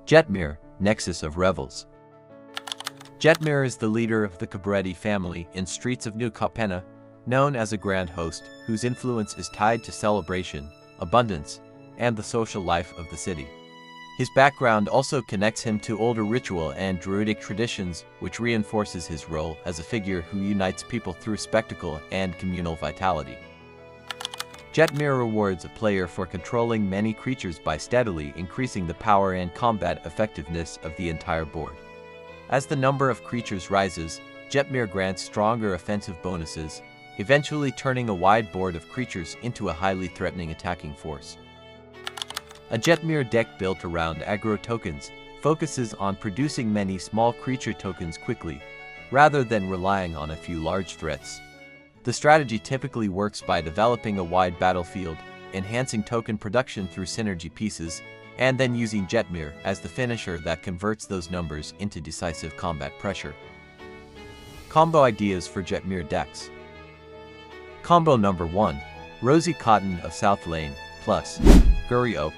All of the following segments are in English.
Jetmir, Nexus of Revels. Jetmir is the leader of the Cabretti family in Streets of New Capenna, known as a Grand Host whose influence is tied to celebration, abundance, and the social life of the city. His background also connects him to older ritual and druidic traditions, which reinforces his role as a figure who unites people through spectacle and communal vitality. Jetmir rewards a player for controlling many creatures by steadily increasing the power and combat effectiveness of the entire board. As the number of creatures rises, Jetmir grants stronger offensive bonuses, eventually turning a wide board of creatures into a highly threatening attacking force. A Jetmir deck built around aggro tokens focuses on producing many small creature tokens quickly, rather than relying on a few large threats. The strategy typically works by developing a wide battlefield, enhancing token production through synergy pieces, and then using Jetmir as the finisher that converts those numbers into decisive combat pressure. Combo ideas for Jetmir decks. Combo number 1. Rosie Cotton of South Lane, plus Scurry Oak.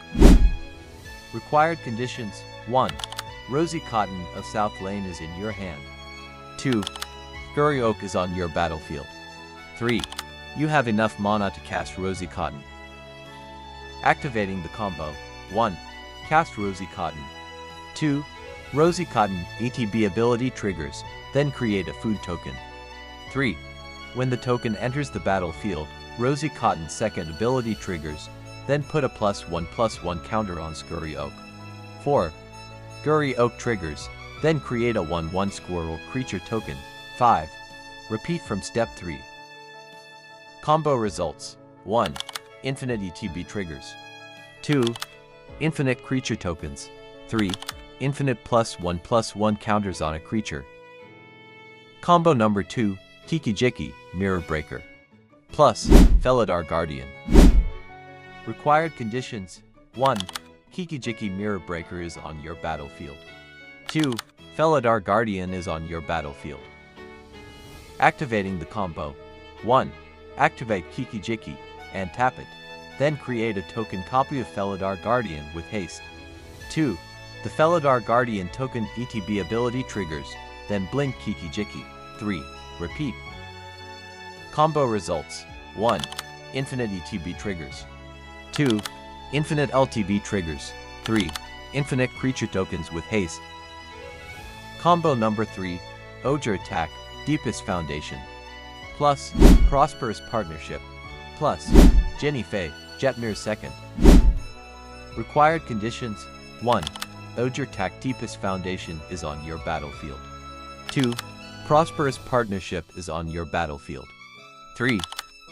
Required conditions: 1. Rosie Cotton of South Lane is in your hand. 2. Scurry Oak is on your battlefield. 3. You have enough mana to cast Rosie Cotton. Activating the combo: 1. Cast Rosie Cotton. 2. Rosie Cotton ETB /ability triggers, then create a food token. 3. When the token enters the battlefield, Rosie Cotton's second ability triggers, then put a +1/+1 counter on Scurry Oak. 4. Scurry Oak triggers, then create a 1/1 squirrel creature token. 5. Repeat from step 3. Combo results: 1. Infinite ETB triggers. 2. Infinite creature tokens. 3. Infinite +1/+1 counters on a creature. Combo number 2. Kiki-Jiki, Mirror Breaker. Plus Felidar Guardian. Required conditions: 1. Kiki-Jiki Mirror Breaker is on your battlefield. 2. Felidar Guardian is on your battlefield. Activating the combo: 1. Activate Kiki-Jiki and tap it, then create a token copy of Felidar Guardian with haste. 2. The Felidar Guardian token ETB /ability triggers, then blink Kiki-Jiki. 3. Repeat. Combo results: 1. Infinite ETB triggers. 2. Infinite LTB triggers. 3. Infinite creature tokens with haste. Combo number 3. Ojer attack, Deepest Foundation. Plus Prosperous Partnership. Plus Jinnie, Jetmir's second. Required conditions: 1. Ojer attack, Deepest Foundation is on your battlefield. 2. Prosperous Partnership is on your battlefield. 3.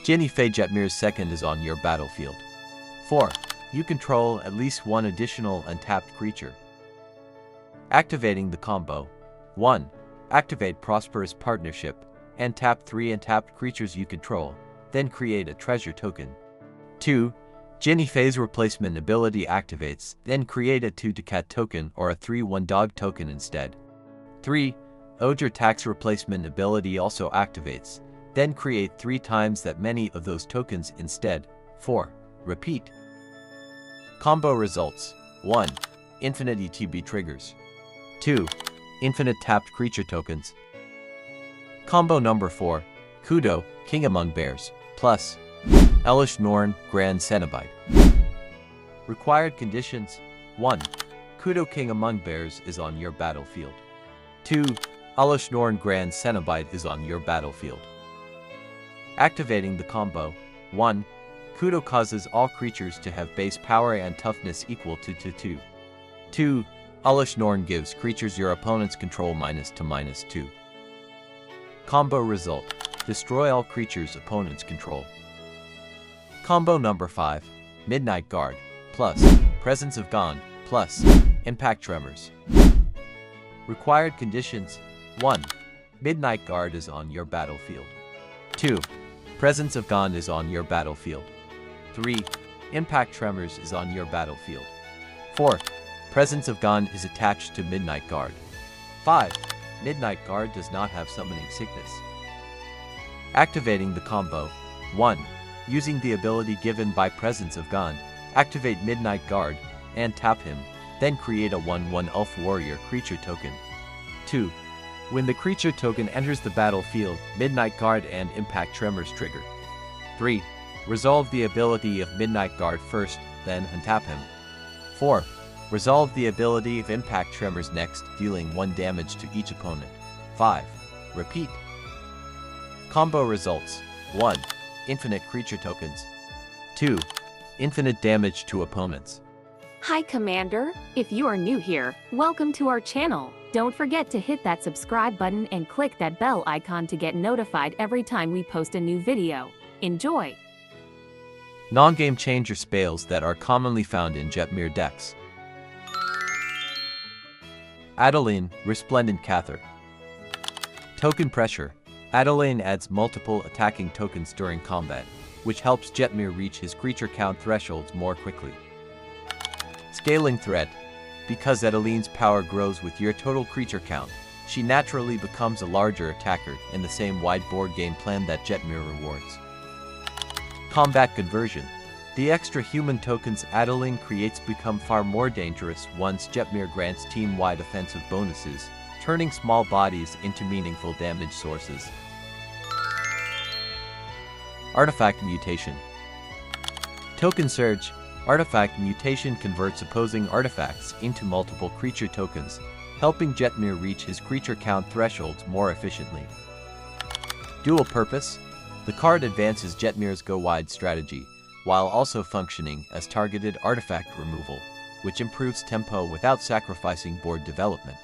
Jinnie, Jetmir's second is on your battlefield. 4. You control at least one additional untapped creature. Activating the combo: 1. Activate Prosperous Partnership and tap 3 untapped creatures you control, then create a treasure token. 2. Jinnie's replacement ability activates, then create a 2/cat token or a 3/1 dog token instead. 3. Ojer attack's replacement ability also activates, then create 3 times that many of those tokens instead. 4. Repeat. Combo results: 1. Infinite ETB triggers. 2. Infinite tapped creature tokens. Combo number 4. Kudo, King Among Bears, plus Elesh Norn, Grand Cenobite. Required conditions: 1. Kudo, King Among Bears is on your battlefield. 2. Elesh Norn, Grand Cenobite is on your battlefield. Activating the combo: 1. Kudo causes all creatures to have base power and toughness equal to 2. 2. Elesh Norn gives creatures your opponents control -2/-2. Combo result: destroy all creatures opponents control. Combo number 5. Midnight Guard, plus Presence of God, plus Impact Tremors. Required conditions: 1. Midnight Guard is on your battlefield. 2. Presence of God is on your battlefield. 3. Impact Tremors is on your battlefield. 4. Presence of God is attached to Midnight Guard. 5. Midnight Guard does not have summoning sickness. Activating the combo: 1. Using the ability given by Presence of God, activate Midnight Guard and tap him, Then create a 1/1 Elf Warrior creature token. 2. When the creature token enters the battlefield, Midnight Guard and Impact Tremors trigger. 3. Resolve the ability of Midnight Guard first, then untap him. 4. Resolve the ability of Impact Tremors next, dealing 1 damage to each opponent. 5. Repeat. Combo results. 1. Infinite creature tokens. 2. Infinite damage to opponents. Hi Commander, if you are new here, welcome to our channel. Don't forget to hit that subscribe button and click that bell icon to get notified every time we post a new video. Enjoy! Non-game changer spells that are commonly found in Jetmir decks. Adeline, Resplendent Cathar. Token Pressure. Adeline adds multiple attacking tokens during combat, which helps Jetmir reach his creature count thresholds more quickly. Scaling Threat. Because Adeline's power grows with your total creature count, she naturally becomes a larger attacker in the same wide board game plan that Jetmir rewards. Combat Conversion. The extra human tokens Adeline creates become far more dangerous once Jetmir grants team-wide offensive bonuses, turning small bodies into meaningful damage sources. Artifact Mutation. Token Surge. Artifact Mutation converts opposing artifacts into multiple creature tokens, helping Jetmir reach his creature count thresholds more efficiently. Dual Purpose. The card advances Jetmir's go-wide strategy, while also functioning as targeted artifact removal, which improves tempo without sacrificing board development.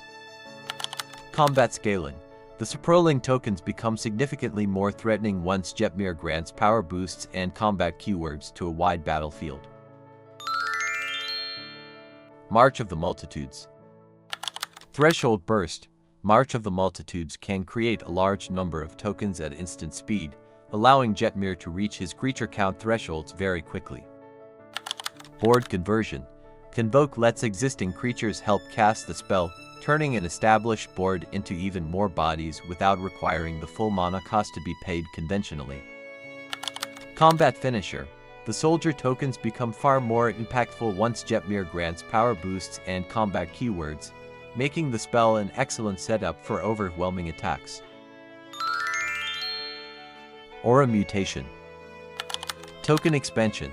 Combat Scaling. The sprawling tokens become significantly more threatening once Jetmir grants power boosts and combat keywords to a wide battlefield. March of the Multitudes. Threshold Burst. March of the Multitudes can create a large number of tokens at instant speed, allowing Jetmir to reach his creature count thresholds very quickly. Board Conversion. Convoke lets existing creatures help cast the spell, turning an established board into even more bodies without requiring the full mana cost to be paid conventionally. Combat Finisher. The soldier tokens become far more impactful once Jetmir grants power boosts and combat keywords, making the spell an excellent setup for overwhelming attacks. Aura Mutation. Token Expansion.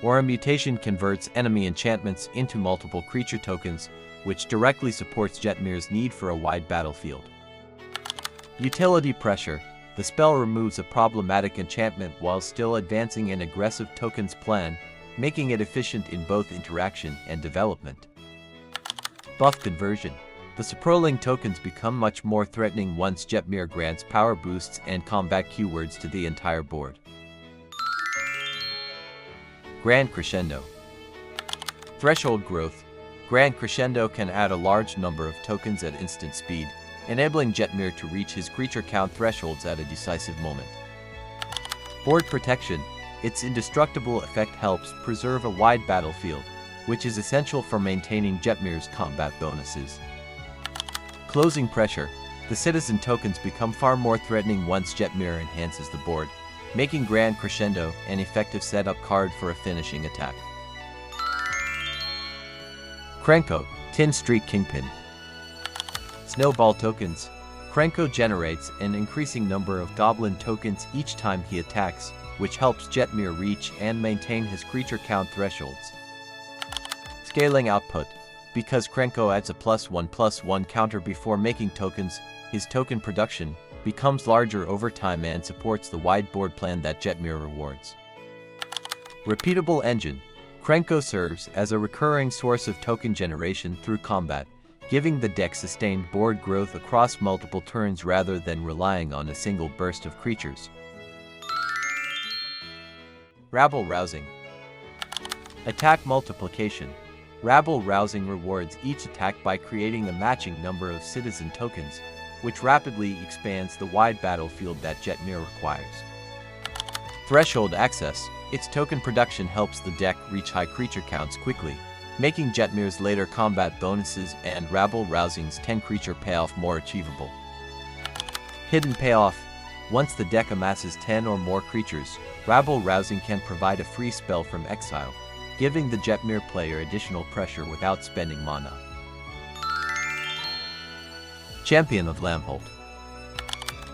Aura Mutation converts enemy enchantments into multiple creature tokens, which directly supports Jetmir's need for a wide battlefield. Utility Pressure. The spell removes a problematic enchantment while still advancing an aggressive tokens plan, making it efficient in both interaction and development. Buff Conversion. The sprawling tokens become much more threatening once Jetmir grants power boosts and combat keywords to the entire board. Grand Crescendo. Threshold Growth. Grand Crescendo can add a large number of tokens at instant speed, enabling Jetmir to reach his creature count thresholds at a decisive moment. Board Protection. Its indestructible effect helps preserve a wide battlefield, which is essential for maintaining Jetmir's combat bonuses. Closing Pressure. The citizen tokens become far more threatening once Jetmir enhances the board, making Grand Crescendo an effective setup card for a finishing attack. Krenko, Tin Street Kingpin. Snowball Tokens. Krenko generates an increasing number of goblin tokens each time he attacks, which helps Jetmir reach and maintain his creature count thresholds. Scaling Output. Because Krenko adds a +1/+1 counter before making tokens, his token production becomes larger over time and supports the wide board plan that Jetmir rewards. Repeatable Engine. Krenko serves as a recurring source of token generation through combat, giving the deck sustained board growth across multiple turns rather than relying on a single burst of creatures. Rabble Rousing. Attack Multiplication. Rabble Rousing rewards each attack by creating a matching number of citizen tokens, which rapidly expands the wide battlefield that Jetmir requires. Threshold Access. Its token production helps the deck reach high creature counts quickly, making Jetmir's later combat bonuses and Rabble Rousing's 10-creature payoff more achievable. Hidden Payoff. Once the deck amasses 10 or more creatures, Rabble Rousing can provide a free spell from exile, giving the Jetmir player additional pressure without spending mana. Champion of Lambholt.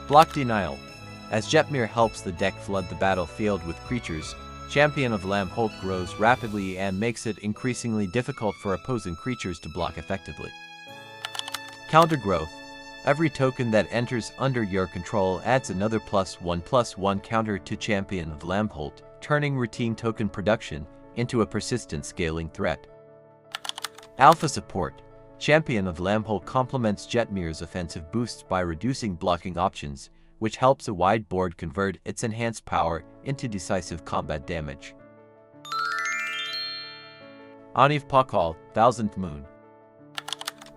Block Denial. As Jetmir helps the deck flood the battlefield with creatures, Champion of Lambholt grows rapidly and makes it increasingly difficult for opposing creatures to block effectively. Counter Growth. Every token that enters under your control adds another +1/+1 counter to Champion of Lambholt, turning routine token production into a persistent scaling threat. Alpha Support. Champion of Lambholt complements Jetmir's offensive boosts by reducing blocking options, which helps a wide board convert its enhanced power into decisive combat damage. Anim Pakal, Thousandth Moon.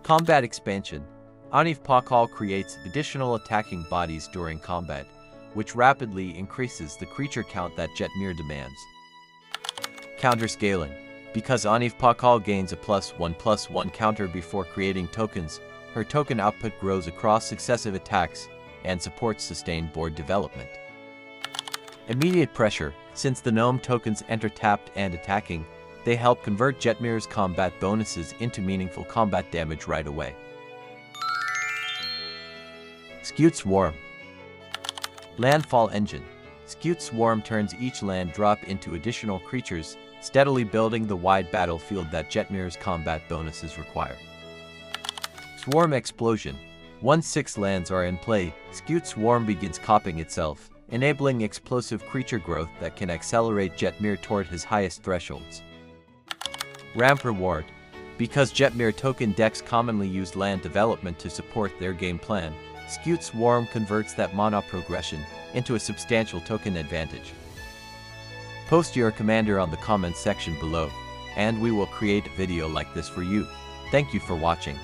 Combat Expansion. Anim Pakal creates additional attacking bodies during combat, which rapidly increases the creature count that Jetmir demands. Counter Scaling. Because Anim Pakal gains a +1/+1 counter before creating tokens, her token output grows across successive attacks and supports sustained board development. Immediate Pressure. Since the gnome tokens enter tapped and attacking, they help convert Jetmir's combat bonuses into meaningful combat damage right away. Scute Swarm. Landfall Engine. Scute Swarm turns each land drop into additional creatures, steadily building the wide battlefield that Jetmir's combat bonuses require. Swarm Explosion. Once 6 lands are in play, Scute Swarm begins copying itself, enabling explosive creature growth that can accelerate Jetmir toward his highest thresholds. Ramp Reward. Because Jetmir token decks commonly use land development to support their game plan, Scute Swarm converts that mana progression into a substantial token advantage. Post your commander on the comments section below, and we will create a video like this for you. Thank you for watching.